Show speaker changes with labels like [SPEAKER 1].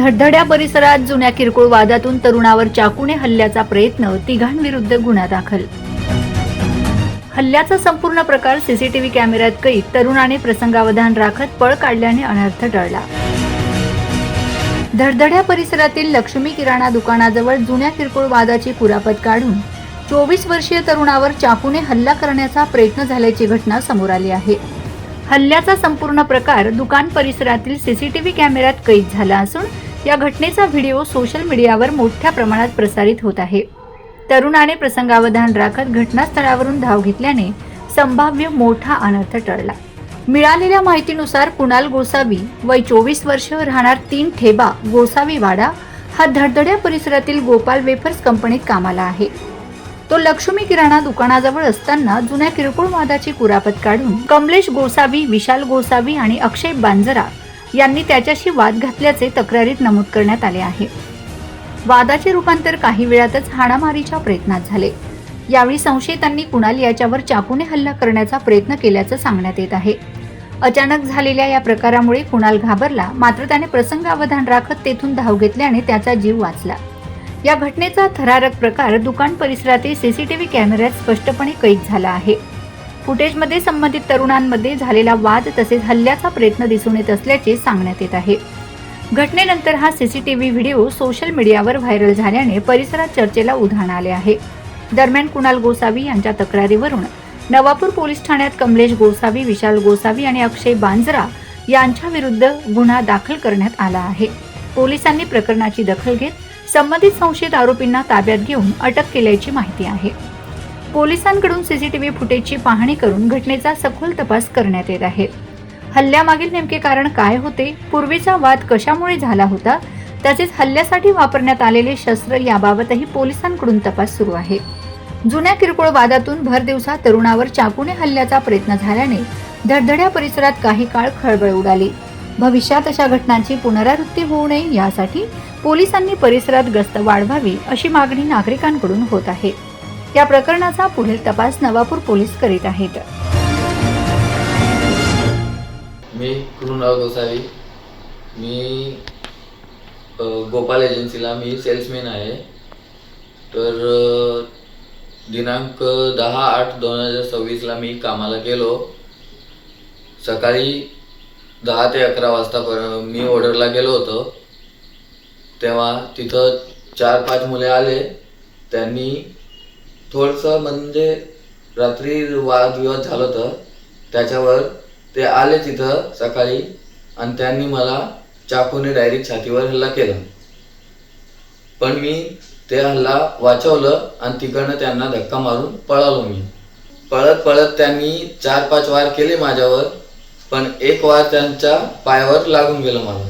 [SPEAKER 1] धडधड्या परिसरात जुन्या किरकोळ वादातून तरुणावर चाकूने हल्ल्याचा प्रयत्न, तिघांविरुद्ध गुन्हा दाखल. हल्ल्याचा संपूर्ण प्रकार सीसीटीव्ही कॅमेऱ्यात कैद. तरुणाने प्रसंगावधान राखत पळ काढल्याने अनर्थ टळला. धडधड्या परिसरातील लक्ष्मी किराणा दुकानाजवळ जुन्या किरकोळ वादाची कुरापत काढून 24 वर्षीय तरुणावर चाकूने हल्ला करण्याचा प्रयत्न झाल्याची घटना समोर आली आहे. हल्ल्याचा संपूर्ण प्रकार दुकान परिसरातील सीसीटीव्ही कॅमेऱ्यात कैद झाला असून या घटनेचा व्हिडिओ सोशल मीडियावर मोठ्या प्रमाणात प्रसारित होत आहे. तरुणाने प्रसंगावधान राखत घटनास्थळावरून धाव घेतल्याने संभाव्य मोठा अनर्थ टळला. मिळालेल्या माहितीनुसार कुणाल गोसावी, वय 24 वर्ष, राहणार 3 ठेबा, गोसावी वाडा, हा धडधड्या परिसरातील गोपाल वेफर्स कंपनीत कामाला आहे. तो लक्ष्मी किराणा दुकानाजवळ असताना जुन्या किरकोळ वादाची कुरापत काढून कमलेश गोसावी, विशाल गोसावी आणि अक्षय बांजरा यांनी त्याच्याशी वाद घातल्याचे तक्रारीत नमूद करण्यात आले आहे. वादाचे रूपांतर काही वेळातच हाणामारीच्या प्रयत्नात झाले. यावेळी संशयितांनी कुणाल याच्यावर चाकूने हल्ला करण्याचा प्रयत्न केल्याचं सांगण्यात येत आहे. अचानक झालेल्या या प्रकारामुळे कुणाल घाबरला, मात्र त्याने प्रसंगावधान राखत तेथून धाव घेतल्याने त्याचा जीव वाचला. या घटनेचा थरारक प्रकार दुकान परिसरातील सीसीटीव्ही कॅमेऱ्यात स्पष्टपणे कैद झाला आहे. फुटेजमध्ये संबंधित तरुणांमध्ये झालेला वाद तसेच हल्ल्याचा प्रयत्न दिसून येत असल्याचे सांगण्यात येत आहे. घटनेनंतर हा सीसीटीव्ही व्हिडिओ सोशल मीडियावर व्हायरल झाल्याने परिसरात चर्चेला उधाण आले आहे. दरम्यान कुणाल गोसावी यांच्या तक्रारीवरून नवापूर पोलीस ठाण्यात कमलेश गोसावी, विशाल गोसावी आणि अक्षय बांजरा यांच्या विरुद्ध गुन्हा दाखल करण्यात आला आहे. पोलिसांनी प्रकरणाची दखल घेत संबंधित संशयित आरोपींना ताब्यात घेऊन अटक केल्याची माहिती आहे. पोलिसांकडून सीसीटीव्ही फुटेजची पाहणी करून घटनेचा सखोल तपास करण्यात येत आहे. हल्ल्यामागील नेमके कारण काय होते, पूर्वीचा वाद कशामुळे झाला होता, तसेच हल्ल्यासाठी वापरण्यात आलेले शस्त्र याबाबतही पोलिसांकडून तपास सुरू आहे. जुन्या किरकोळ वादातून भर दिवसा तरुणावर चाकूने हल्ल्याचा प्रयत्न झाल्याने धडधड्या परिसरात काही काळ खळबळ उडाली. भविष्यात अशा घटनांची पुनरावृत्ती होऊ नये यासाठी पोलिसांनी परिसरात गस्त वाढवावी अशी मागणी नागरिकांकडून होत आहे. या प्रकरणाचा पुढील तपास नवापूर पोलीस करीत आहेत.
[SPEAKER 2] मी कुणाल गोसावी, मी गोपाल एजन्सीला मी सेल्समॅन आहे. तर दिनांक 10/8/2026 मी कामाला गेलो. सकाळी 10 ते 11 वाजता मी ऑर्डरला गेलो होतो. तेव्हा तिथं 4-5 मुले आले. त्यांनी थोडंसं म्हणजे रात्री वादविवाद झालं होतं, त्याच्यावर ते आले तिथं सकाळी आणि त्यांनी मला चाकूने डायरेक्ट छातीवर हल्ला केला. पण मी ते हल्ला वाचवलं आणि तिकडनं त्यांना धक्का मारून पळालो. मी पळत त्यांनी 4-5 वार केले माझ्यावर, पण एक वार त्यांच्या पायावर लागून गेलं मला.